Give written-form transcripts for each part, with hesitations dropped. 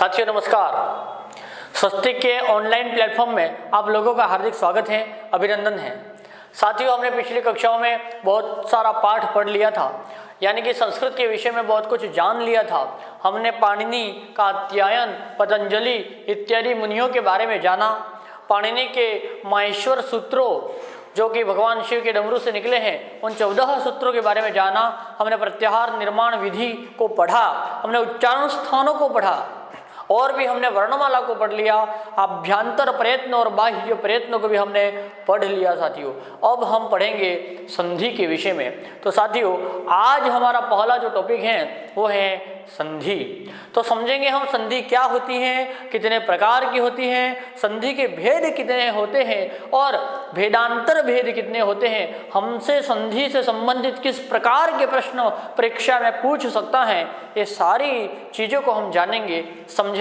साथियों नमस्कार। स्वस्तिक के ऑनलाइन प्लेटफॉर्म में आप लोगों का हार्दिक स्वागत है, अभिनंदन है। साथियों हमने पिछली कक्षाओं में बहुत सारा पाठ पढ़ लिया था, यानी कि संस्कृत के विषय में बहुत कुछ जान लिया था। हमने पाणिनि, कात्यायन, पतंजलि इत्यादि मुनियों के बारे में जाना। पाणिनि के माहेश्वर सूत्रों जो कि भगवान शिव के डमरू से निकले हैं, उन 14 सूत्रों के बारे में जाना। हमने प्रत्याहार निर्माण विधि को पढ़ा, हमने उच्चारण स्थानों को पढ़ा और भी हमने वर्णमाला को पढ़ लिया। अभ्यंतर प्रयत्न और बाह्य प्रयत्नों को भी हमने पढ़ लिया साथियों। अब हम पढ़ेंगे संधि के विषय में। तो साथियों आज हमारा पहला जो टॉपिक है वो है संधि। तो समझेंगे हम संधि क्या होती है, कितने प्रकार की होती हैं, संधि के भेद कितने होते हैं और भेदांतर भेद कितने होते हैं, हमसे संधि से संबंधित किस प्रकार के प्रश्न परीक्षा में पूछ सकता है, ये सारी चीज़ों को हम जानेंगे, समझेंगे।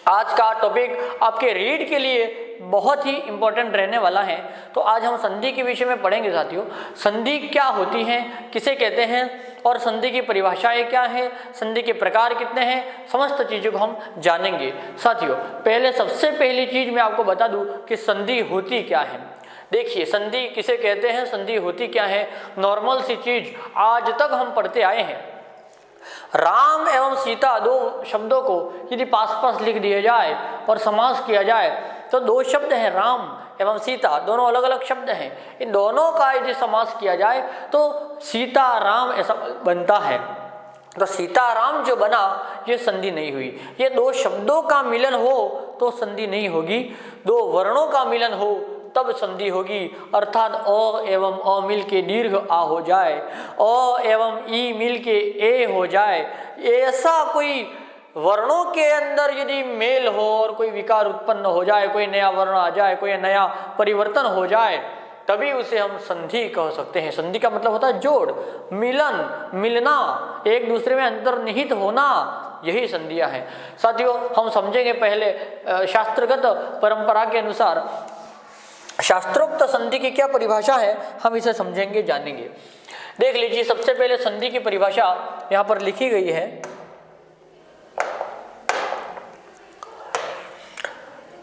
आज का टॉपिक आपके रीड के लिए बहुत ही इम्पोर्टेंट रहने वाला है। तो आज हम संधि के विषय में पढ़ेंगे साथियों। संधि क्या होती है, किसे कहते हैं और संधि की परिभाषाएं क्या है, संधि के प्रकार कितने हैं, समस्त चीज़ों को हम जानेंगे साथियों। पहले सबसे पहली चीज़ मैं आपको बता दूं कि संधि होती क्या है। देखिए संधि किसे कहते हैं, संधि होती क्या है। नॉर्मल सी चीज़ आज तक हम पढ़ते आए हैं। राम एवं सीता दो शब्दों को यदि पास पास लिख दिया जाए और समास किया जाए तो दो शब्द हैं, राम एवं सीता, दोनों अलग अलग शब्द हैं। इन दोनों का यदि समास किया जाए तो सीता राम ऐसा बनता है। तो सीता राम जो बना ये संधि नहीं हुई। ये दो शब्दों का मिलन हो तो संधि नहीं होगी, दो वर्णों का मिलन हो तब संधि होगी। अर्थात अ एवं अ मिल के दीर्घ आ हो जाए, अ एवं ई मिल के ए हो जाए, ऐसा कोई वर्णों के अंदर यदि मेल हो और कोई विकार उत्पन्न हो जाए, कोई नया वर्ण आ जाए, कोई नया परिवर्तन हो जाए, तभी उसे हम संधि कह सकते हैं। संधि का मतलब होता है जोड़, मिलन, मिलना, एक दूसरे में अंतर्निहित होना, यही संधियां हैं साथियों। हम समझेंगे पहले शास्त्रगत परंपरा के अनुसार शास्त्रोक्त संधि की क्या परिभाषा है, हम इसे समझेंगे, जानेंगे। देख लीजिए सबसे पहले संधि की परिभाषा यहाँ पर लिखी गई है।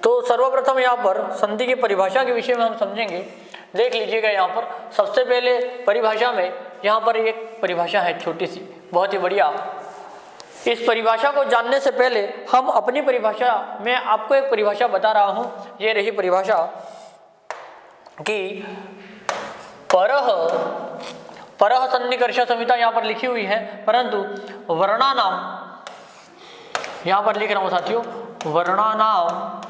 तो सर्वप्रथम यहाँ पर संधि की परिभाषा के विषय में हम समझेंगे। देख लीजिएगा यहाँ पर सबसे पहले परिभाषा में यहाँ पर एक परिभाषा है छोटी सी, बहुत ही बढ़िया। इस परिभाषा को जानने से पहले हम अपनी परिभाषा में आपको एक परिभाषा बता रहा हूँ। ये रही परिभाषा कि परः सन्निकर्ष संहिता यहाँ पर लिखी हुई है, परंतु वर्णानाम यहाँ पर लिख रहा हूँ साथियों, वर्णानाम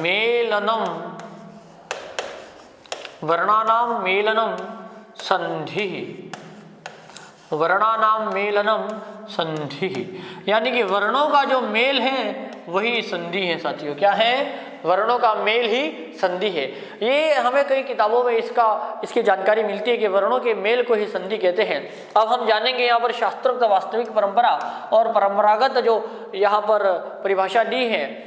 मेलनम संधि, वर्णानाम मेलनम संधि, यानी कि वर्णों का जो मेल है वही संधि है साथियों। क्या है? वर्णों का मेल ही संधि है। ये हमें कई किताबों में इसकी जानकारी मिलती है कि वर्णों के मेल को ही संधि कहते हैं। अब हम जानेंगे यहाँ पर शास्त्रोक्त वास्तविक परंपरा और परंपरागत जो यहाँ पर परिभाषा दी है,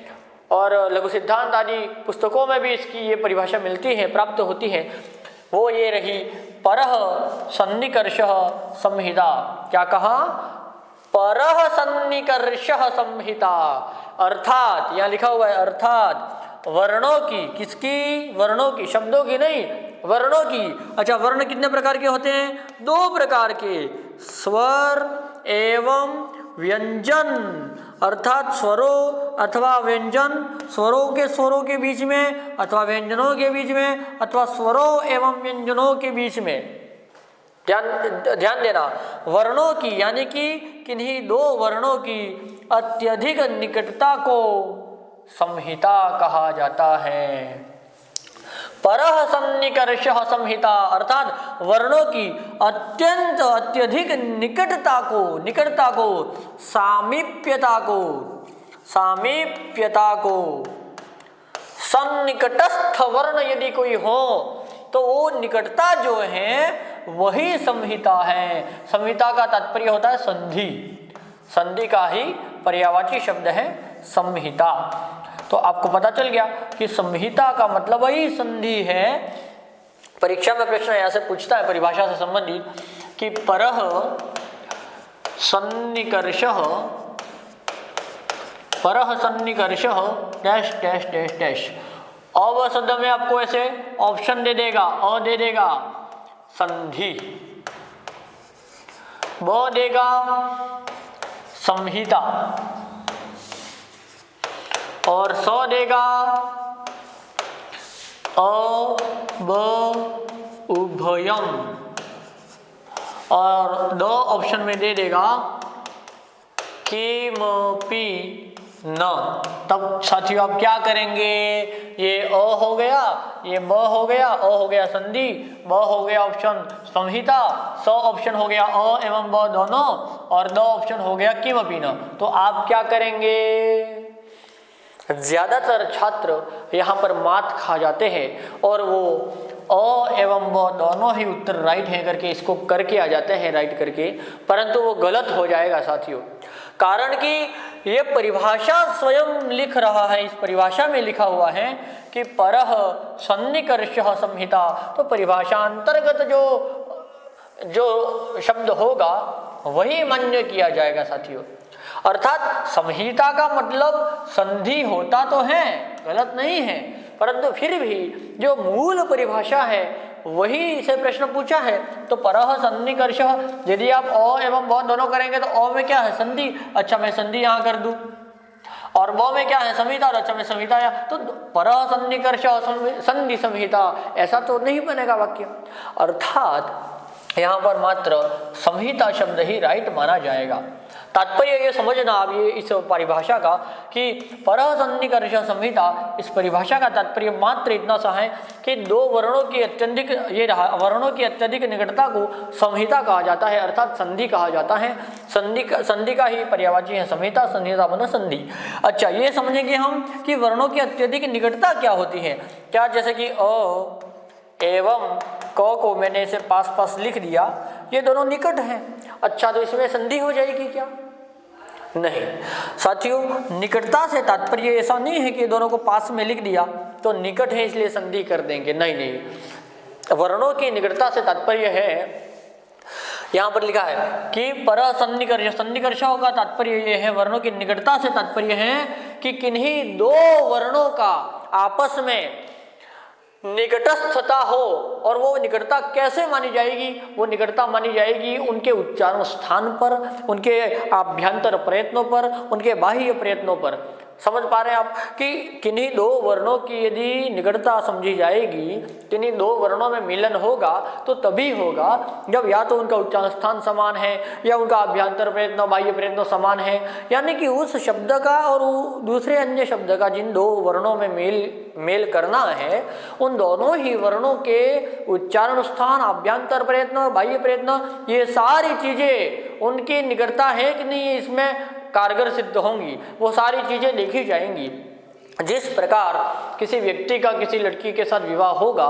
और लघु सिद्धांत आदि पुस्तकों में भी इसकी ये परिभाषा मिलती है, प्राप्त होती है। वो ये रही परः सन्निकर्ष संहिता। क्या कहा? परः सन्निकर्ष संहिता, अर्थात यहाँ लिखा हुआ है अर्थात वर्णों की, किसकी? वर्णों की, शब्दों की नहीं, वर्णों की। अच्छा, वर्ण कितने प्रकार के होते हैं? दो प्रकार के, स्वर एवं व्यंजन, अर्थात स्वरों अथवा व्यंजन, स्वरों के बीच में अथवा व्यंजनों के बीच में अथवा स्वरों एवं व्यंजनों के बीच में। ध्यान देना, वर्णों की यानी कि किन्हीं दो वर्णों की अत्यधिक निकटता को संहिता कहा जाता है। परः सन्निकर्ष संहिता, अर्थात वर्णों की अत्यधिक निकटता को, सामीप्यता को, सन्निकटस्थ वर्ण यदि कोई हो तो वो निकटता जो है वही संहिता है। संहिता का तात्पर्य होता है संधि, संधि का ही पर्यायवाची शब्द है संहिता। तो आपको पता चल गया कि संहिता का मतलब ही संधि है। परीक्षा में प्रश्न ऐसे पूछता है परिभाषा से संबंधित कि परः सन्निकर्ष परः सन्निकर्ष डैश डैश डैश डैश। अ शब्द में आपको ऐसे ऑप्शन दे देगा, अ दे देगा संधि, ब देगा संहिता और स देगा अ ब उभयम और द ऑप्शन में दे देगा किमपि न। तब साथियों आप क्या करेंगे, ये अ हो गया, ये ब हो गया, अ हो गया संधि, ब हो गया ऑप्शन संहिता, स ऑप्शन हो गया अ एवं ब दोनों और द ऑप्शन हो गया किमपि न। तो आप क्या करेंगे, ज्यादातर छात्र यहाँ पर मात खा जाते हैं और वो अ एवं ब दोनों ही उत्तर राइट है करके इसको करके आ जाते हैं राइट करके, परंतु वो गलत हो जाएगा साथियों। कारण कि ये परिभाषा स्वयं लिख रहा है, इस परिभाषा में लिखा हुआ है कि परः सन्निकर्षः संहिता। तो परिभाषा अंतर्गत जो शब्द होगा वही मान्य किया जाएगा साथियों। अर्थात संहिता का मतलब संधि होता तो है, गलत नहीं है, परंतु फिर भी जो मूल परिभाषा है वही से प्रश्न पूछा है। तो परः सन्निकर्षः, यदि आप अ एवं ब दोनों करेंगे तो अ में क्या है संधि, अच्छा मैं संधि यहाँ कर दूं, और ब में क्या है संहिता, और अच्छा मैं संहिता या, तो परः सन्निकर्षः संधि संहिता ऐसा तो नहीं बनेगा वाक्य। अर्थात यहाँ पर मात्र संहिता शब्द ही राइट माना जाएगा। तात्पर्य ये समझना आप ये इस परिभाषा का कि परः सन्निकर्ष संहिता, इस परिभाषा का तात्पर्य मात्र इतना सा है कि दो वर्णों की अत्यधिक वर्णों की अत्यधिक निकटता को संहिता कहा जाता है, अर्थात संधि कहा जाता है। संधि का ही पर्यायवाची है संहिता, संहिता बना संधि। अच्छा ये समझेंगे हम कि वर्णों की अत्यधिक निकटता क्या होती है। क्या, जैसे कि अ एवं क को मैंने इसे पास पास लिख दिया, ये दोनों निकट हैं, अच्छा तो इसमें संधि हो जाएगी क्या, नहीं साथियों। निकटता से तात्पर्य ऐसा नहीं है कि दोनों को पास में लिख दिया तो निकट है इसलिए संधि कर देंगे, नहीं नहीं। वर्णों की निकटता से तात्पर्य है, यहाँ पर लिखा है कि परः सन्निकर्ष, सन्निकर्षों का तात्पर्य ये है, वर्णों की निकटता से तात्पर्य है कि किन्हीं दो वर्णों का आपस में निकटस्थता हो। और वो निकटता कैसे मानी जाएगी, वो निकटता मानी जाएगी उनके उच्चारण स्थान पर, उनके आभ्यंतर प्रयत्नों पर, उनके बाह्य प्रयत्नों पर। समझ पा रहे हैं आप कि किन्हीं दो वर्णों की यदि निकटता समझी जाएगी, किन्हीं दो वर्णों में मिलन होगा तो तभी होगा जब या तो उनका उच्चारण स्थान समान है या उनका आभ्यंतर प्रयत्न बाह्य प्रयत्न समान है, यानी कि उस शब्द का और दूसरे अन्य शब्द का जिन दो वर्णों में मेल करना है, उन दोनों ही वर्णों के उच्चारण स्थान, आभ्यंतर प्रयत्न, बाह्य प्रयत्न, ये सारी चीजें उनकी निकटता है कि नहीं इसमें कारगर सिद्ध होंगी, वो सारी चीजें देखी जाएंगी। जिस प्रकार किसी व्यक्ति का किसी लड़की के साथ विवाह होगा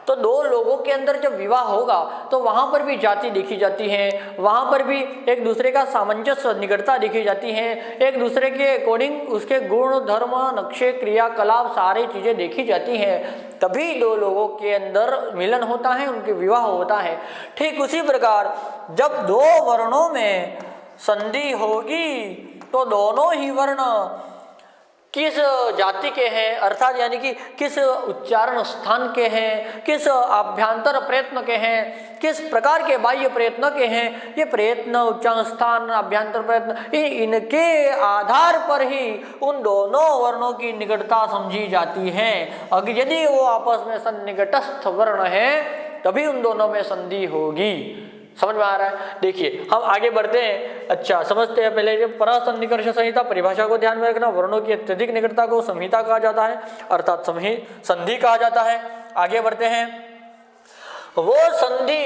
तो दो लोगों के अंदर जब विवाह होगा तो वहाँ पर भी जाति देखी जाती है, वहाँ पर भी एक दूसरे का सामंजस्य निकटता देखी जाती है, एक दूसरे के अकॉर्डिंग उसके गुण धर्म नक्शे क्रियाकलाप सारी चीज़ें देखी जाती हैं, तभी दो लोगों के अंदर मिलन होता है, उनके विवाह होता है। ठीक उसी प्रकार जब दो वर्णों में संधि होगी तो दोनों ही वर्ण किस जाति के हैं, अर्थात यानी कि किस उच्चारण स्थान के हैं, किस आभ्यंतर प्रयत्न के हैं, किस प्रकार के बाह्य प्रयत्न के हैं, ये प्रयत्न उच्चारण स्थान आभ्यंतर प्रयत्न इनके आधार पर ही उन दोनों वर्णों की निकटता समझी जाती है। अगर यदि वो आपस में सन्निकटस्थ वर्ण है तभी उन दोनों में संधि होगी। समझ में आ रहा है। देखिए हम आगे बढ़ते हैं। अच्छा समझते हैं पहले जो परः सन्निकर्ष संहिता परिभाषा को ध्यान में रखना। वर्णों की अत्यधिक निकटता को संहिता कहा जाता है, अर्थात संधि कहा जाता है। आगे बढ़ते हैं। वो संधि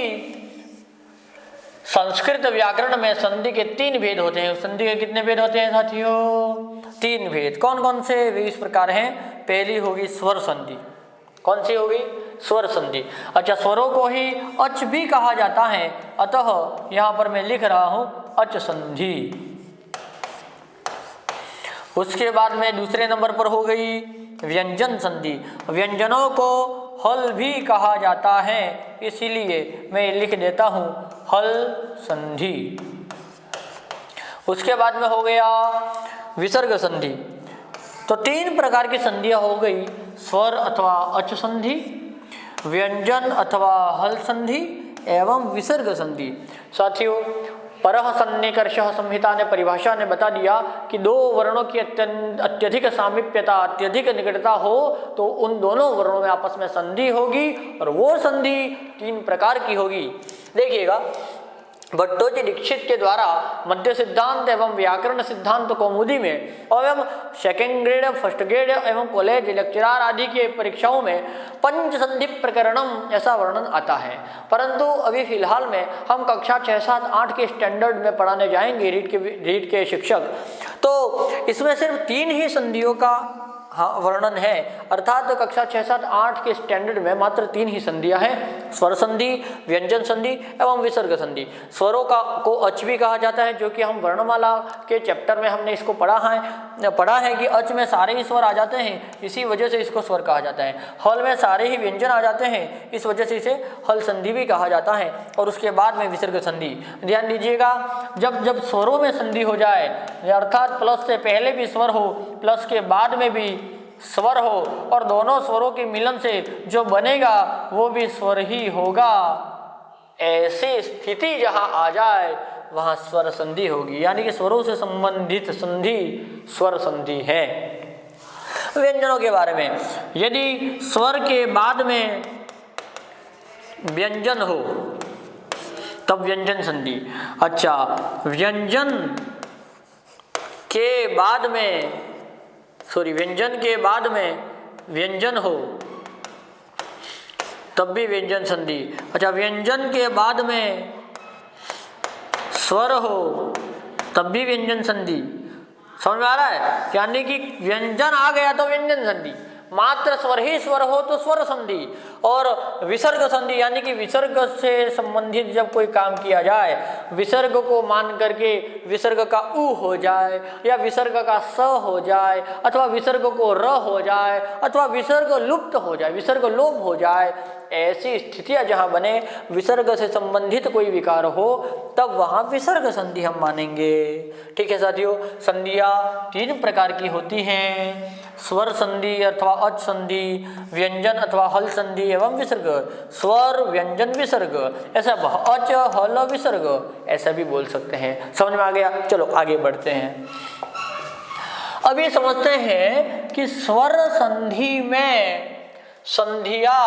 संस्कृत व्याकरण में संधि के 3 भेद होते हैं। संधि के कितने भेद होते हैं साथियों? 3 भेद। कौन कौन से वे इस प्रकार हैं? पहली होगी स्वर संधि। कौन सी होगी? स्वर संधि। अच्छा स्वरों को ही अच भी कहा जाता है, अतः यहां पर मैं लिख रहा हूं अच संधि। उसके बाद में दूसरे नंबर पर हो गई व्यंजन संधि। व्यंजनों को हल भी कहा जाता है, इसीलिए मैं लिख देता हूं हल संधि। उसके बाद में हो गया विसर्ग संधि। तो 3 प्रकार की संधियां हो गई, स्वर अथवा अच संधि, व्यंजन अथवा हल संधि एवं विसर्ग संधि। साथियों, परः सन्निकर्षः संहिता ने परिभाषा ने बता दिया कि 2 वर्णों की अत्यधिक सामीप्यता, अत्यधिक निकटता हो तो उन दोनों वर्णों में आपस में संधि होगी, और वो संधि 3 प्रकार की होगी। देखिएगा, भट्टोजी दीक्षित के द्वारा मध्य सिद्धांत एवं व्याकरण सिद्धांत कौमुदी में एवं सेकेंड ग्रेड, फर्स्ट ग्रेड एवं कॉलेज लेक्चरार आदि के परीक्षाओं में पंच संधि प्रकरणम ऐसा वर्णन आता है। परंतु अभी फिलहाल में हम कक्षा 6, 7, 8 के स्टैंडर्ड में पढ़ाने जाएंगे रीट के शिक्षक, तो इसमें सिर्फ 3 ही संधियों का वर्णन है। अर्थात कक्षा 6, 7, 8 के स्टैंडर्ड में मात्र 3 ही संधियां हैं, स्वर संधि, व्यंजन संधि एवं विसर्ग संधि। स्वरों को अच भी कहा जाता है, जो कि हम वर्णमाला के चैप्टर में हमने इसको पढ़ा है कि अच में सारे ही स्वर आ जाते हैं, इसी वजह से इसको स्वर कहा जाता है। हल में सारे ही व्यंजन आ जाते हैं, इस वजह से इसे हल संधि भी कहा जाता है। और उसके बाद में विसर्ग संधि। ध्यान दीजिएगा, जब स्वरों में संधि हो जाए, अर्थात प्लस से पहले भी स्वर हो, प्लस के बाद में भी स्वर हो, और दोनों स्वरों के मिलन से जो बनेगा वो भी स्वर ही होगा, ऐसी स्थिति जहां आ जाए वहां स्वर संधि होगी। यानी कि स्वरों से संबंधित संधि स्वर संधि है। व्यंजनों के बारे में, यदि स्वर के बाद में व्यंजन हो तब व्यंजन संधि। अच्छा, व्यंजन के बाद में व्यंजन के बाद में व्यंजन हो तब भी व्यंजन संधि। अच्छा, व्यंजन के बाद में स्वर हो तब भी व्यंजन संधि। समझ में आ रहा है? यानी कि व्यंजन आ गया तो व्यंजन संधि, मात्र स्वर ही स्वर हो तो स्वर संधि। और विसर्ग संधि यानी कि विसर्ग से संबंधित जब कोई काम किया जाए, विसर्ग को मान करके विसर्ग का उ हो जाए, या विसर्ग का स हो जाए, अथवा विसर्ग को र हो जाए, अथवा विसर्ग लुप्त हो जाए, विसर्ग लोप हो जाए, ऐसी स्थितियां जहां बने, विसर्ग से संबंधित कोई विकार हो, तब वहां विसर्ग संधि हम मानेंगे। ठीक है साथियों, संधियां 3 प्रकार की होती हैं, स्वर संधि अथवा अच संधि, व्यंजन अथवा हल संधि एवं विसर्ग। स्वर, व्यंजन, विसर्ग, ऐसा अच, हल, विसर्ग ऐसा भी बोल सकते हैं। समझ में आ गया? चलो आगे बढ़ते हैं। अब ये समझते हैं कि स्वर संधि में संधियां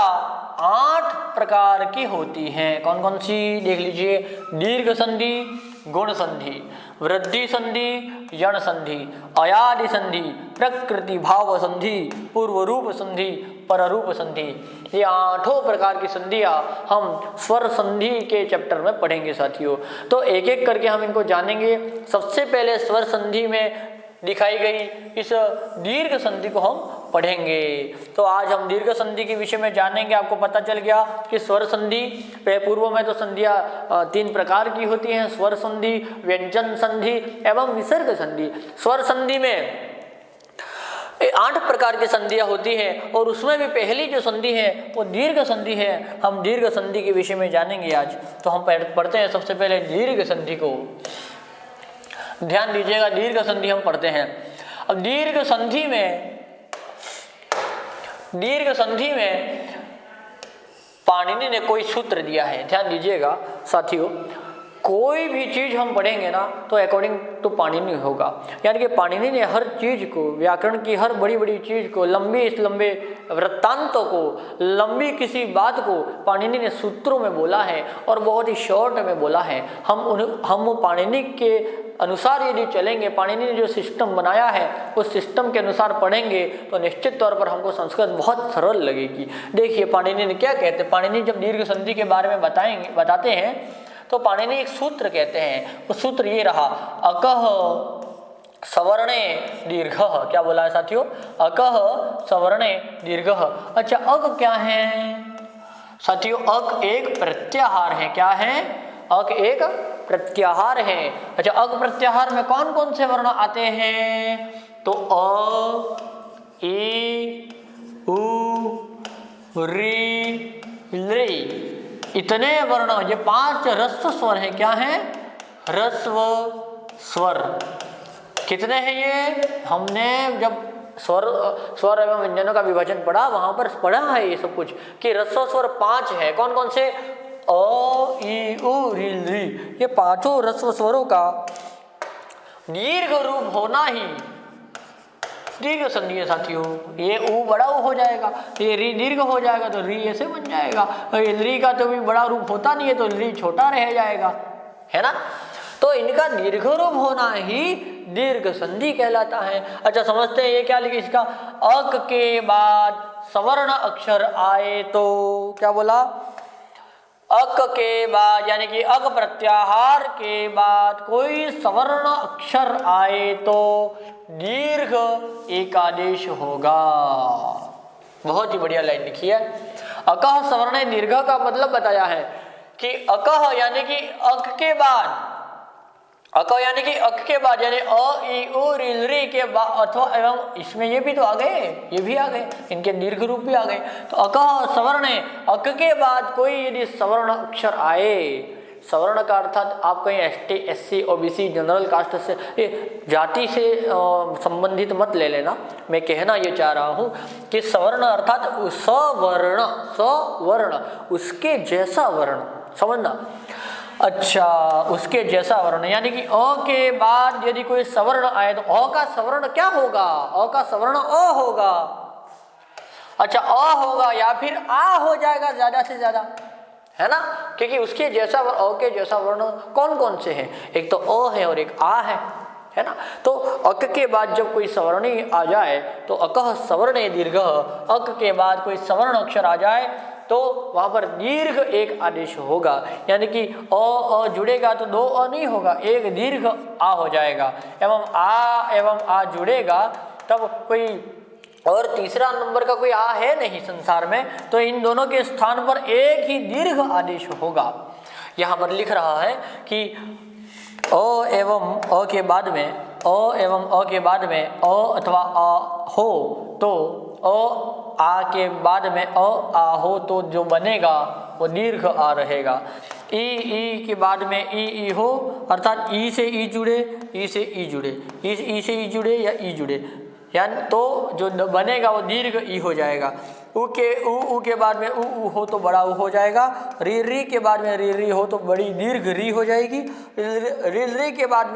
8 प्रकार की होती हैं। कौन कौन सी देख लीजिए। दीर्घ संधि, गुण संधि, वृद्धि संधि, यण संधि, अयादि संधि, प्रकृति भाव संधि, पूर्व रूप संधि, पररूप संधि। ये 8 प्रकार की संधियां हम स्वर संधि के चैप्टर में पढ़ेंगे साथियों। तो एक एक करके हम इनको जानेंगे। सबसे पहले स्वर संधि में दिखाई गई इस दीर्घ संधि को हम पढ़ेंगे। तो आज हम दीर्घ संधि के विषय में जानेंगे। आपको पता चल गया कि स्वर संधि, पूर्व में तो संधियां 3 प्रकार की होती हैं, स्वर संधि, व्यंजन संधि एवं विसर्ग संधि। स्वर संधि में 8 प्रकार की संधियां होती हैं, और उसमें भी पहली जो संधि है वो दीर्घ संधि है। हम दीर्घ संधि के विषय में जानेंगे आज। तो हम पढ़ते हैं सबसे पहले दीर्घ संधि को। ध्यान दीजिएगा, दीर्घ संधि हम पढ़ते हैं। अब दीर्घ संधि में पाणिनि ने कोई सूत्र दिया है। ध्यान दीजिएगा साथियों, कोई भी चीज हम पढ़ेंगे ना तो अकॉर्डिंग टू पाणिनि होगा। यानी कि पाणिनि ने हर चीज को, व्याकरण की हर बड़ी बड़ी चीज को, लंबे वृत्तांतों को, लंबी किसी बात को पाणिनि ने सूत्रों में बोला है और बहुत ही शॉर्ट में बोला है। हम पाणिनि के अनुसार यदि चलेंगे, पाणिनि ने जो सिस्टम बनाया है उस सिस्टम के अनुसार पढ़ेंगे तो निश्चित तौर पर हमको संस्कृत बहुत सरल लगेगी। देखिए पाणिनि ने क्या कहते हैं। पाणिनि जब दीर्घ संधि के बारे में बताते हैं तो पाणिनि एक सूत्र कहते हैं। वो सूत्र ये रहा, अकः सवर्णे दीर्घः। क्या बोला है साथियों? अकः सवर्णे दीर्घः। अच्छा, अक क्या है साथियों? अक एक प्रत्याहार है। क्या है? अक एक प्रत्याहार है। अच्छा, अक प्रत्याहार में कौन कौन से वर्ण आते हैं? तो अ, ई, उ, री, ली, इतने वर्ण, ये 5 ह्रस्व स्वर है। क्या है? ह्रस्व स्वर। कितने हैं ये? हमने जब स्वर एवं व्यंजनों का विभाजन पढ़ा, वहां पर पढ़ा है ये सब कुछ कि ह्रस्व स्वर 5 है। कौन कौन से? अ, ई, उ, री, ली। ये पांचों ह्रस्व स्वरों का दीर्घ रूप होना ही दीर्घ संधि है साथियों। ये ऊ बड़ा ऊ हो जाएगा, ये री दीर्घ हो जाएगा तो री ऐसे बन जाएगा। ये री का तो भी बड़ा रूप होता नहीं है तो री छोटा रह जाएगा, है ना। तो इनका दीर्घ रूप होना ही दीर्घ संधि कहलाता है। अच्छा समझते हैं ये क्या लिखे इसका, अक के बाद सवर्ण अक्षर आए तो क्या बोला, अक के बाद यानी कि अक प्रत्याहार के बाद कोई सवर्ण अक्षर आए तो दीर्घ एकादेश होगा। बहुत ही बढ़िया लाइन लिखी है। अकह सवर्ण दीर्घ का मतलब बताया है कि अकह यानी कि अक के बाद, अक यानी कि अक के बाद यानी अ, ई, उ, री, री के बाद अथवा एवं इसमें ये भी तो आ गए, ये भी आ गए, इनके दीर्घ रूप भी आ गए। तो अकह सवर्ण, अक के बाद कोई यदि सवर्ण अक्षर आए, सवर्ण का अर्थात आप कहीं ST, SC, OBC, general caste से, ये जाति से संबंधित मत ले लेना। मैं कहना ये चाह रहा हूँ कि सवर्ण अर्थात सवर्ण, सवर्ण उसके जैसा वर्ण, समझना। अच्छा उसके जैसा वर्ण यानी कि अ के बाद यदि कोई सवर्ण आए तो अ का सवर्ण क्या होगा, अ का सवर्ण अ होगा। अच्छा अ होगा या फिर आ हो जाएगा ज्यादा से ज्यादा, है ना, क्योंकि उसके जैसा अ के जैसा वर्ण कौन कौन से हैं, एक तो अ है और एक आ है ना। तो अक के बाद जब कोई सवर्णी आ जाए तो अकह सवर्ण दीर्घ, अक के बाद कोई सवर्ण अक्षर आ जाए तो वहां पर दीर्घ एक आदेश होगा, यानी कि अ जुड़ेगा तो दो अ नहीं होगा, एक दीर्घ आ हो जाएगा। एवं आ जुड़ेगा तब कोई और तीसरा नंबर का कोई आ है नहीं संसार में, तो इन दोनों के स्थान पर एक ही दीर्घ आदेश होगा। यहाँ पर लिख रहा है कि अ एवं अ के बाद में, अ एवं अ के बाद में अ अथवा आ हो तो अ आ के बाद में अ आ हो तो जो बनेगा वो दीर्घ आ रहेगा। ई के बाद में ई हो अर्थात ई से ई जुड़े, ई से ई जुड़े, ई से ई जुड़े या ई जुड़े, यानी तो जो बनेगा वो दीर्घ ई हो जाएगा। उ के बाद में उ हो तो बड़ा उ हो जाएगा। री के बाद में री हो तो बड़ी दीर्घ री हो जाएगी। री के बाद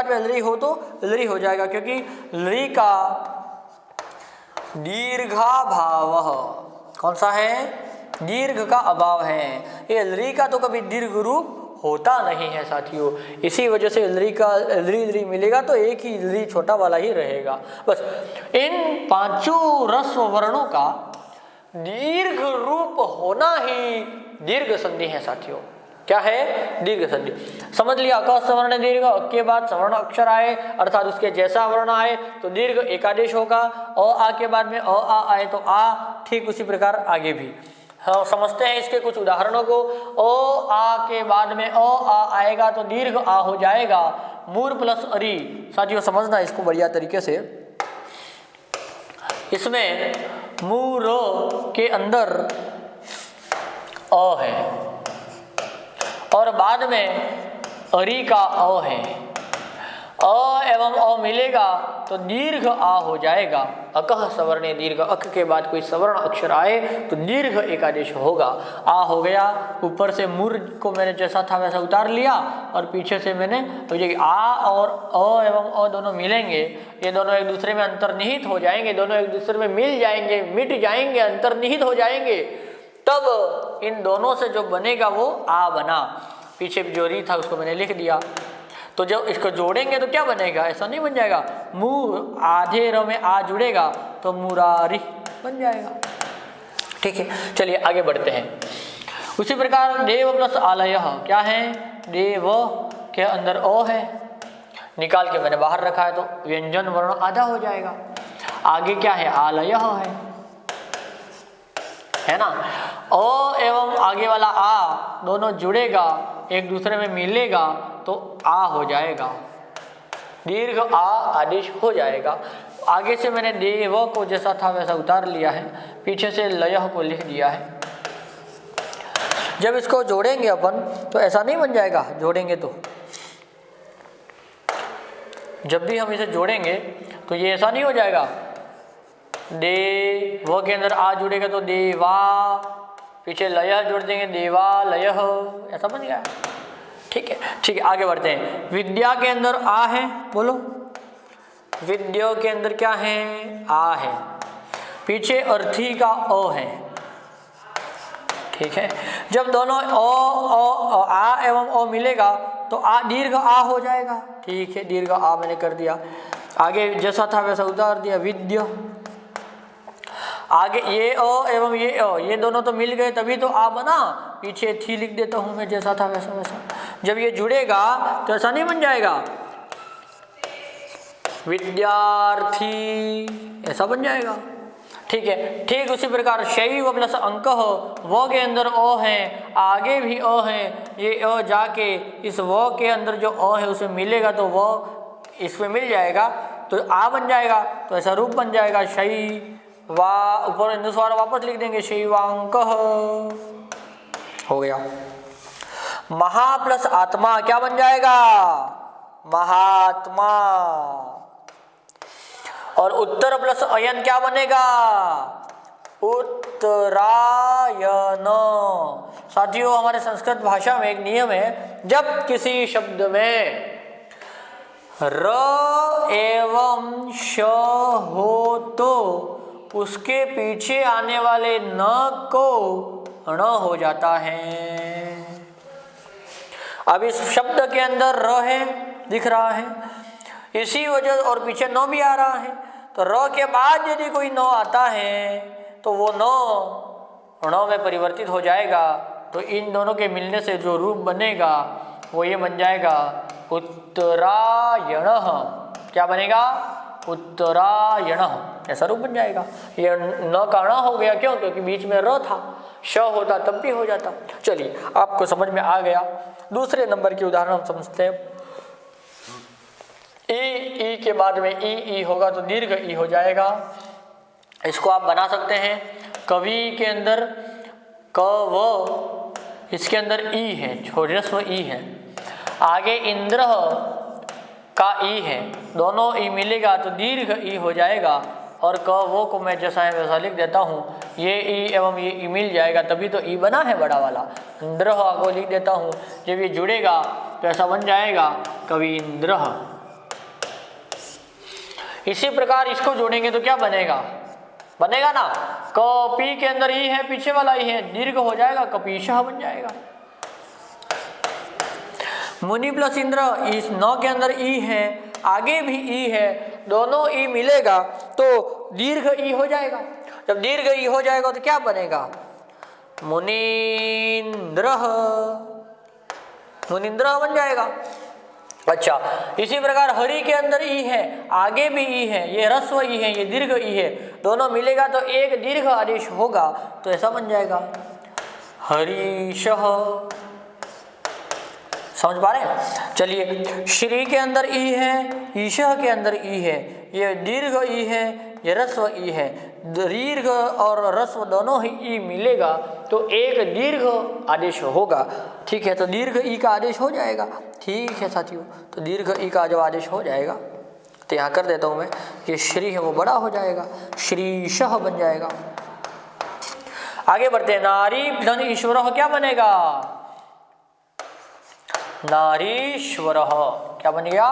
में ली हो तो ली हो जाएगा, क्योंकि ली का दीर्घाभाव, कौन सा है, दीर्घ का अभाव है। ये ली का तो कभी दीर्घ रूप होता नहीं है साथियों, इसी वजह से ली का ली मिलेगा तो एक ही ली छोटा वाला ही रहेगा। बस इन पांचों रस्व वर्णों का दीर्घ रूप होना ही दीर्घ संधि है साथियों। क्या है, दीर्घ संधि। समझ लिया, क सवर्ण दीर्घ, के बाद सवर्ण अक्षर आए अर्थात उसके जैसा वर्ण आए तो दीर्घ एकादेश होगा। आ के बाद में आ आए तो आ, ठीक उसी प्रकार आगे भी। हाँ समझते हैं इसके कुछ उदाहरणों को। ओ आ के बाद में ओ आ आएगा तो दीर्घ आ हो जाएगा। मूर प्लस अरी, साथियों समझना इसको बढ़िया तरीके से। इसमें मूर के अंदर अ है और बाद में अरी का अ है। अ एवं अ मिलेगा तो दीर्घ आ हो जाएगा। अकह सवर्ण दीर्घ, अक के बाद कोई सवर्ण अक्षर आए तो दीर्घ एकादेश होगा। आ हो गया, ऊपर से मूर को मैंने जैसा था वैसा उतार लिया और पीछे से मैंने आ और अ एवं अ दोनों मिलेंगे, ये दोनों एक दूसरे में अंतर्निहित हो जाएंगे, दोनों एक दूसरे में मिल जाएंगे, मिट जाएंगे, अंतर्निहित हो जाएंगे, तब इन दोनों से जो बनेगा वो आ बना। पीछे जो री था उसको मैंने लिख दिया। तो जब इसको जोड़ेंगे तो क्या बनेगा, ऐसा नहीं बन जाएगा। मु आधे र में आ जुड़ेगा तो मुरारी बन जाएगा। ठीक है, चलिए आगे बढ़ते हैं। उसी प्रकार देव प्लस आलय, क्या है, देव के अंदर ओ है, निकाल के मैंने बाहर रखा है तो व्यंजन वर्ण आधा हो जाएगा। आगे क्या है, आलय है ना। ओ एवं आगे वाला आ दोनों जुड़ेगा, एक दूसरे में मिलेगा तो आ हो जाएगा, दीर्घ आ आदेश हो जाएगा। आगे से मैंने देव को जैसा था वैसा उतार लिया है, पीछे से लय को लिख दिया है। जब इसको जोड़ेंगे अपन तो ऐसा नहीं बन जाएगा, जोड़ेंगे तो जब भी हम इसे जोड़ेंगे तो ये ऐसा नहीं हो जाएगा, दे व के अंदर आ जुड़ेगा तो देवा, पीछे लय जोड़ देंगे देवालय, ऐसा बन गया। ठीक है, ठीक है, आगे बढ़ते हैं। विद्या के अंदर आ है, बोलो। विद्या के अंदर क्या है? आ है। पीछे अर्थी का अ है। ठीक है, जब दोनों आ एवं ओ मिलेगा तो आ दीर्घ आ हो जाएगा। ठीक है, दीर्घ आ मैंने कर दिया। आगे जैसा था वैसा उतार दिया, विद्या। आगे ये अ एवं ये अ, ये दोनों तो मिल गए तभी तो आ बना। पीछे थी लिख देता हूं मैं, जैसा था वैसा वैसा। जब ये जुड़ेगा तो ऐसा नहीं बन जाएगा, विद्यार्थी, ऐसा बन जाएगा। ठीक है, ठीक उसी प्रकार शैव प्लस अंक हो, वो के अंदर ओ है, आगे भी ओ है, ये ओ जाके इस वो के अंदर जो ओ है उसे मिलेगा तो वो इसमें मिल जाएगा तो आ बन जाएगा। तो ऐसा रूप बन जाएगा, शैव वा, ऊपर अनुस्वार वापस लिख देंगे, शैवांक हो गया। महा प्लस आत्मा क्या बन जाएगा? महात्मा। और उत्तर प्लस अयन क्या बनेगा? उत्तरायण। साथियों, हमारे संस्कृत भाषा में एक नियम है, जब किसी शब्द में र एवं श हो तो उसके पीछे आने वाले न को ण हो जाता है। अब इस शब्द के अंदर र है, दिख रहा है, इसी वजह, और पीछे न भी आ रहा है, तो र के बाद यदि कोई न आता है तो वो न ण में परिवर्तित हो जाएगा। तो इन दोनों के मिलने से जो रूप बनेगा वो ये बन जाएगा, उत्तरायण। क्या बनेगा? उत्तरायण, ऐसा रूप बन जाएगा। ये न का ण हो गया, क्यों? क्योंकि बीच में र था, श होता तब भी हो जाता। चलिए, आपको समझ में आ गया। दूसरे नंबर की उदाहरण हम समझते हैं। ई के बाद में ई होगा तो दीर्घ ई हो जाएगा। इसको आप बना सकते हैं, कवि के अंदर क व, इसके अंदर ई है, ह्रस्व ई है, आगे इंद्र का ई है, दोनों ई मिलेगा तो दीर्घ ई हो जाएगा। और क वो को मैं जैसा है वैसा लिख देता हूँ, ये ई एवं ये ई मिल जाएगा तभी तो ई बना है बड़ा वाला। इंद्र को लिख देता हूँ, जब ये जुड़ेगा तो ऐसा बन जाएगा, कवींद्र। इसी प्रकार इसको जोड़ेंगे तो क्या बनेगा? बनेगा ना, कपी के अंदर ई है, पीछे वाला ई है, दीर्घ हो जाएगा, कपीशः बन जाएगा। मुनि प्लस इंद्र, इस नौ के अंदर ई है, आगे भी ई है, दोनों ई मिलेगा तो दीर्घ ई हो जाएगा। जब दीर्घ ई हो जाएगा तो क्या बनेगा? मुनींद्र, मुनींद्र बन जाएगा। अच्छा, इसी प्रकार हरि के अंदर ई है, आगे भी ई है, ये ह्रस्व ई है, ये दीर्घ ई है, दोनों मिलेगा तो एक दीर्घ आदेश होगा तो ऐसा बन जाएगा, हरीशः। समझ पा रहे हैं? चलिए, श्री के अंदर ई है, ईशः के अंदर ई है, ये दीर्घ ई है, ये ह्रस्व ई है, दीर्घ और ह्रस्व दोनों ही ई मिलेगा तो एक दीर्घ आदेश होगा। ठीक है, तो दीर्घ ई का आदेश हो जाएगा। ठीक है साथियों, तो दीर्घ ई का जो आदेश हो जाएगा तो यहाँ कर देता हूँ मैं, ये श्री है वो बड़ा हो जाएगा, श्रीशः बन जाएगा। आगे बढ़ते हैं, नारी धन ईश्वर क्या बनेगा? नारीश्वर। क्या बन गया?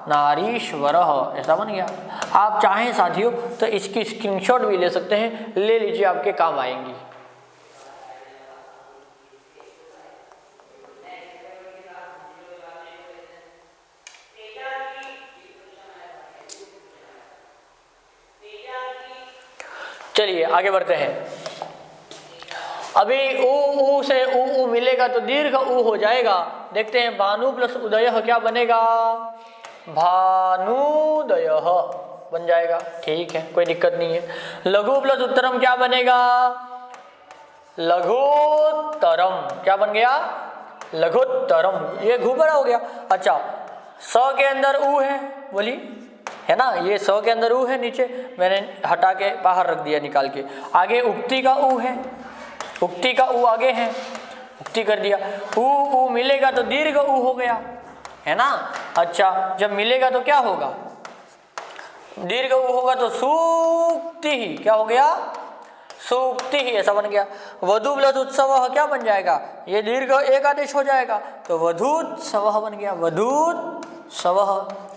नारीश्वर, ऐसा बन गया। आप चाहें साथियों तो इसकी स्क्रीनशॉट भी ले सकते हैं, ले लीजिए, आपके काम आएंगी। चलिए आगे बढ़ते हैं। अभी ऊ से ऊ मिलेगा तो दीर्घ ऊ हो जाएगा। देखते हैं, भानु प्लस उदय क्या बनेगा? भानुदय बन जाएगा। ठीक है, कोई दिक्कत नहीं है। लघु प्लस उत्तरम क्या बनेगा? लघुत्तरम। क्या बन गया? लघुत्तरम। ये घू बड़ा हो गया। अच्छा, स के अंदर ऊ है, बोलिए, है ना, ये स के अंदर ऊ है, नीचे मैंने हटा के बाहर रख दिया निकाल के। आगे उक्ति का ऊ है, उक्ति का ऊ आगे है, उक्ति कर दिया। ऊ मिलेगा तो दीर्घ ऊ हो गया, है ना। अच्छा, जब मिलेगा तो क्या होगा, दीर्घ उ होगा तो सूक्ति ही, क्या हो गया, सूक्ति ही, ऐसा बन गया। वधु प्लस उत्सव क्या बन जाएगा, ये दीर्घ एक आदेश हो जाएगा तो वधूत्सव बन गया, वधूत्सव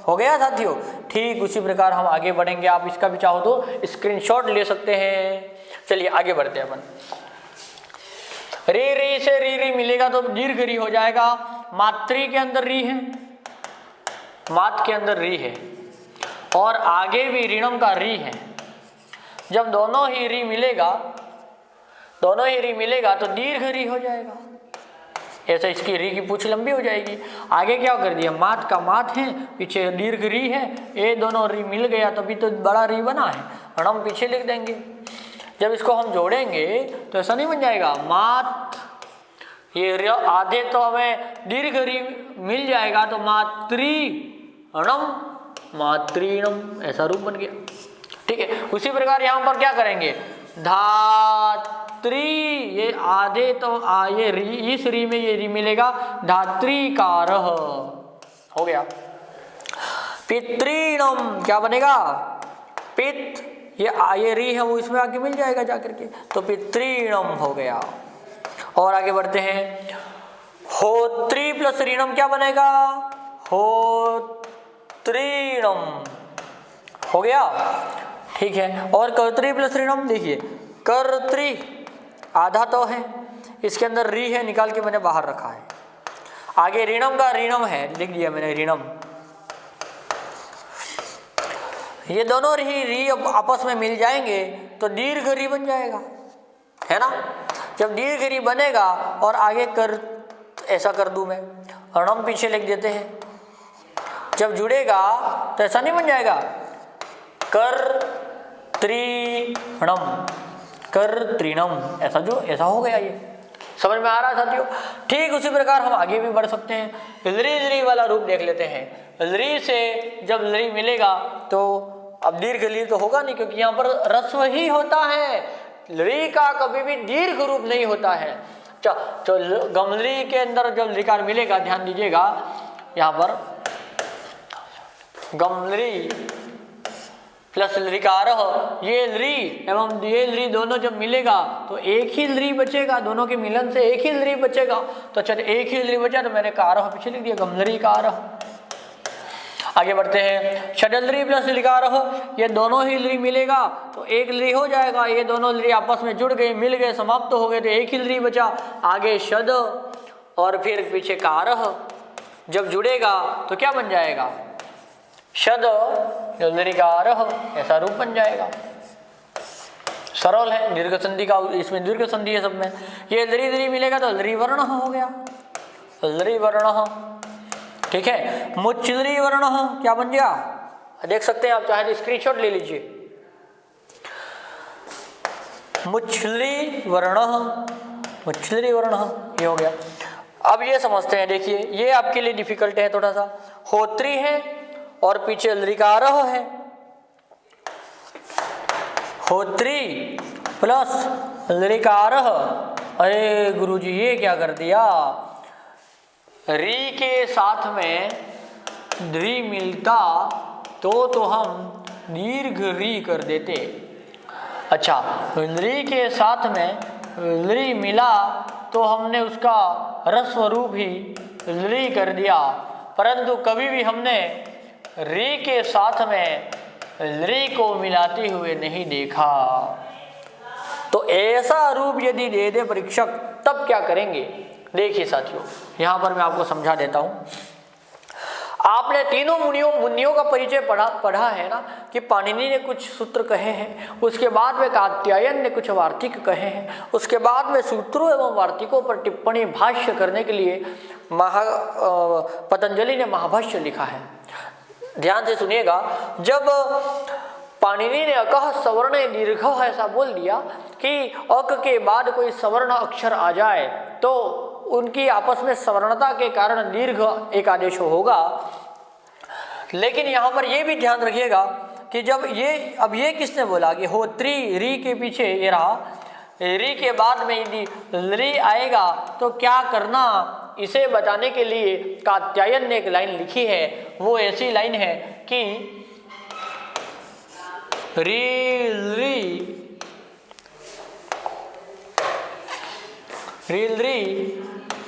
हो गया साथियों। ठीक उसी प्रकार हम आगे बढ़ेंगे, आप इसका भी चाहो तो स्क्रीनशॉट ले सकते हैं। चलिए आगे बढ़ते हैं अपन। री री से री री मिलेगा तो दीर्घ री हो जाएगा, मात्री के अंदर री है, मात के अंदर री है और आगे भी ऋणम का री है। जब दोनों ही री मिलेगा, दोनों ही री मिलेगा तो दीर्घ री हो जाएगा, ऐसा इसकी री की पूछ लंबी हो जाएगी। आगे क्या कर दिया, मात का मात है, पीछे दीर्घ री है, ये दोनों री मिल गया तभी तो बड़ा री बना है, ऋणम पीछे लिख देंगे। जब इसको हम जोड़ेंगे तो ऐसा नहीं बन जाएगा, मात ये आधे तो हमें दीर्घ री मिल जाएगा तो मातृ णम मातृणम, ऐसा रूप बन गया। ठीक है, उसी प्रकार यहाँ पर क्या करेंगे, धात्री, ये आधे तो ये री, इस री में ये री मिलेगा, धात्रीकार हो गया। पितृणम क्या बनेगा, पित, ये री है वो इसमें आगे मिल जाएगा जाकर के, तो पितृणम हो गया। और आगे बढ़ते हैं, होत्री प्लस ऋणम क्या बनेगा, होत्रीणम हो गया। ठीक है, और कर्तरी प्लस ऋणम, देखिए कर्तरी आधा तो है, इसके अंदर री है, निकाल के मैंने बाहर रखा है। आगे ऋणम का ऋणम है, लिख दिया मैंने ऋणम। ये दोनों री आपस में मिल जाएंगे तो दीर्घ री बन जाएगा, है ना। जब दीर्घ री बनेगा और आगे कर, ऐसा कर दूं मैं, ऋणम पीछे लिख देते हैं, जब जुड़ेगा तो ऐसा नहीं बन जाएगा, कर त्रिणम, कर त्रिणम, ऐसा जो ऐसा हो गया। ये समझ में आ रहा है साथियों। ठीक उसी प्रकार हम आगे भी बढ़ सकते हैं, लरी लरी वाला रूप देख लेते हैं। लरी से जब लरी मिलेगा तो अब दीर्घ ली तो होगा नहीं, क्योंकि यहाँ पर रस्व ही होता है, लरी का कभी भी दीर्घ रूप नहीं होता है। तो गमलरी के अंदर जब लिकार मिलेगा, ध्यान दीजिएगा यहाँ पर गमलरी प्लस लिकार, ये लरी एवं ये लरी दोनों जब मिलेगा तो एक ही लरी बचेगा, दोनों के मिलन से एक ही लरी बचेगा। तो चल एक ही लरी बचा तो मैंने कारह पीछे लिख दिया, गमलरी कारह। आगे बढ़ते हैं, षडलरी प्लस लिकार, ये दोनों ही लरी मिलेगा तो एक लरी हो जाएगा, ये दोनों लरी आपस में जुड़ गए, मिल गए, समाप्त हो गए तो एक ही लरी बचा। आगे शद और फिर पीछे कारह, जब जुड़ेगा तो क्या बन जाएगा, शद लरीकारह, ऐसा रूप बन जाएगा। सरल है, दीर्घ संधि का, इसमें दीर्घ संधि है सब में। ये लरी लरी मिलेगा तो लरी वर्ण हो गया, लरी वर्ण। ठीक है, मुच्चलरी वर्ण क्या बन गया, देख सकते हैं आप, चाहे तो स्क्रीनशॉट ले लीजिए। मुच्चलरी वर्ण, मुच्चलरी वर्ण ये हो गया। अब ये समझते हैं, देखिए ये आपके लिए डिफिकल्ट है थोड़ा सा। होत्री है और पीछे लरिकारह है, होत्री प्लस लरिकारह। अरे गुरुजी ये क्या कर दिया, री के साथ में री मिलता तो हम दीर्घ री कर देते। अच्छा, री के साथ में री मिला तो हमने उसका रस्व रूप ही री कर दिया, परंतु कभी भी हमने री के साथ में री को मिलाते हुए नहीं देखा। तो ऐसा रूप यदि दे दे परीक्षक तब क्या करेंगे, देखिए साथियों यहाँ पर मैं आपको समझा देता हूँ। आपने तीनों मुनियों का परिचय पढ़ा है ना, कि पाणिनि ने कुछ सूत्र कहे हैं, उसके बाद में कात्यायन ने कुछ वार्तिक कहे हैं, उसके बाद में सूत्रों एवं वार्तिकों पर टिप्पणी भाष्य करने के लिए पतंजलि ने महाभाष्य लिखा है। ध्यान से सुनिएगा, जब पाणिनि ने अकह सवर्ण दीर्घ ऐसा बोल दिया कि अक के बाद कोई सवर्ण अक्षर आ जाए तो उनकी आपस में सवर्णता के कारण दीर्घ एक आदेश होगा। लेकिन यहाँ पर यह भी ध्यान रखिएगा कि जब ये किसने बोला कि होत्री, री के पीछे ये रहा, री के बाद में यदि री आएगा तो क्या करना, इसे बताने के लिए कात्यायन ने एक लाइन लिखी है। वो ऐसी लाइन है कि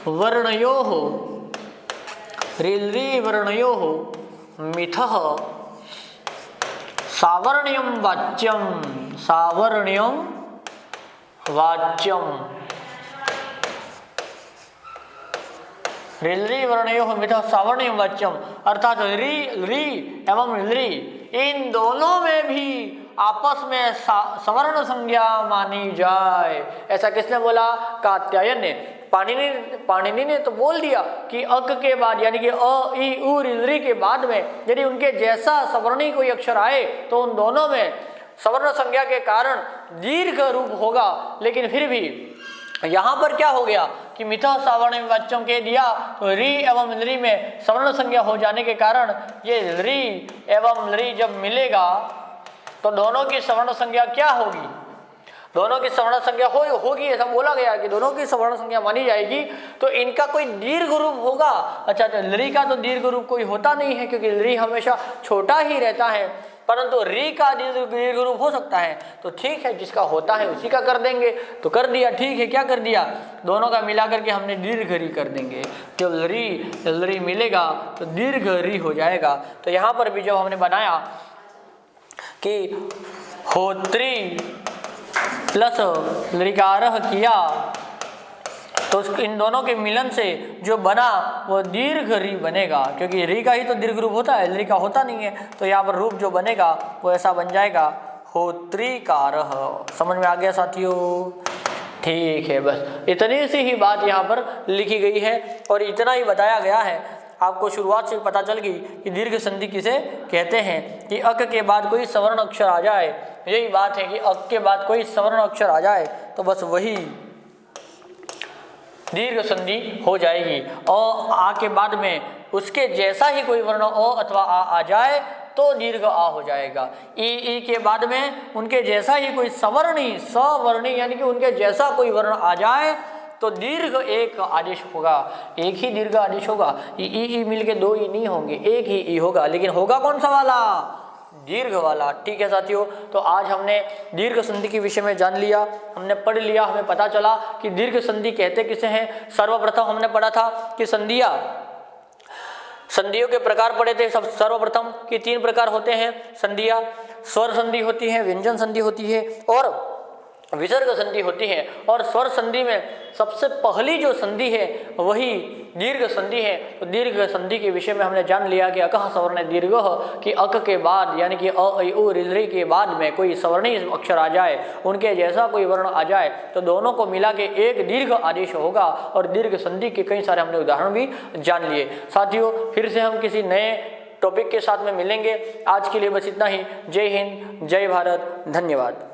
वर्णयोः मिथः सावर्ण्यं वाच्यम ऋ वर्णयोः मिथः सावर्ण्यं वाच्यम, अर्थात री एवं ऋ इन दोनों में भी आपस में सवर्ण संज्ञा मानी जाए। ऐसा किसने बोला? कात्यायन ने। पाणिनि ने तो बोल दिया कि अक के बाद यानी कि अ ई उ ऋ के बाद में यदि उनके जैसा सवर्णी कोई अक्षर आए तो उन दोनों में सवर्ण संज्ञा के कारण दीर्घ रूप होगा। लेकिन फिर भी यहाँ पर क्या हो गया कि मिथः सावर्ण्यं वाच्यम कह दिया तो री एवं ऋ में सवर्ण संज्ञा हो जाने के कारण ये री एवं ऋ जब मिलेगा तो दोनों की सवर्ण संज्ञा क्या होगी? दोनों की सवर्ण संज्ञा होगी, ऐसा बोला गया कि दोनों की सवर्ण संज्ञा मानी जाएगी। तो इनका कोई दीर्घ रूप होगा। अच्छा, तो ऋ का तो दीर्घ रूप कोई होता नहीं है क्योंकि ऋ हमेशा छोटा ही रहता है, परंतु री का दीर्घ रूप हो सकता है। तो ठीक है, जिसका होता है उसी का कर देंगे। तो कर दिया, ठीक है, क्या कर दिया? दोनों का मिला करके हमने दीर्घ री कर देंगे। जब री मिलेगा तो दीर्घ री हो जाएगा। तो यहाँ पर भी जब हमने बनाया कि होत्री प्लस लृकारः किया तो इन दोनों के मिलन से जो बना वो दीर्घ री बनेगा, क्योंकि री का ही तो दीर्घ रूप होता है, री का होता नहीं है। तो यहाँ पर रूप जो बनेगा वो ऐसा बन जाएगा होत्रीकारः। समझ में आ गया साथियों? ठीक है, बस इतनी सी ही बात यहाँ पर लिखी गई है और इतना ही बताया गया है। आपको शुरुआत से पता चल गई कि दीर्घ संधि किसे कहते हैं कि अक के बाद कोई सवर्ण अक्षर आ जाए। यही बात है कि अक के बाद कोई सवर्ण अक्षर आ जाए तो बस वही दीर्घ संधि हो जाएगी। आ के बाद में उसके जैसा ही कोई वर्ण अ अथवा आ जाए तो दीर्घ आ हो जाएगा। ई के बाद में उनके जैसा ही कोई सवर्णी यानी कि उनके जैसा कोई वर्ण आ जाए तो दीर्घ एक आदेश होगा, एक ही दीर्घ आदेश होगा। ई मिलके दो ई नहीं होंगे, एक ही ई होगा, लेकिन होगा कौन सा वाला? दीर्घ वाला। ठीक है साथियों, तो आज हमने दीर्घ संधि के विषय में जान लिया, हमने पढ़ लिया, हमें पता चला कि दीर्घ संधि कहते किसे हैं। सर्वप्रथम हमने पढ़ा था कि संधियों के प्रकार पढ़े थे। सब सर्वप्रथम कि 3 प्रकार होते हैं संधियां। स्वर संधि होती है, व्यंजन संधि होती है और विसर्ग संधि होती है। और स्वर संधि में सबसे पहली जो संधि है वही दीर्घ संधि है। तो दीर्घ संधि के विषय में हमने जान लिया कि अकः सवर्ण दीर्घः, कि अक के बाद यानी कि अ ई उ ऋ के बाद में कोई सवर्णी अक्षर आ जाए, उनके जैसा कोई वर्ण आ जाए तो दोनों को मिला के एक दीर्घ आदेश होगा। और दीर्घ संधि के कई सारे हमने उदाहरण भी जान लिए। साथियों, फिर से हम किसी नए टॉपिक के साथ में मिलेंगे। आज के लिए बस इतना ही। जय हिंद, जय भारत, धन्यवाद।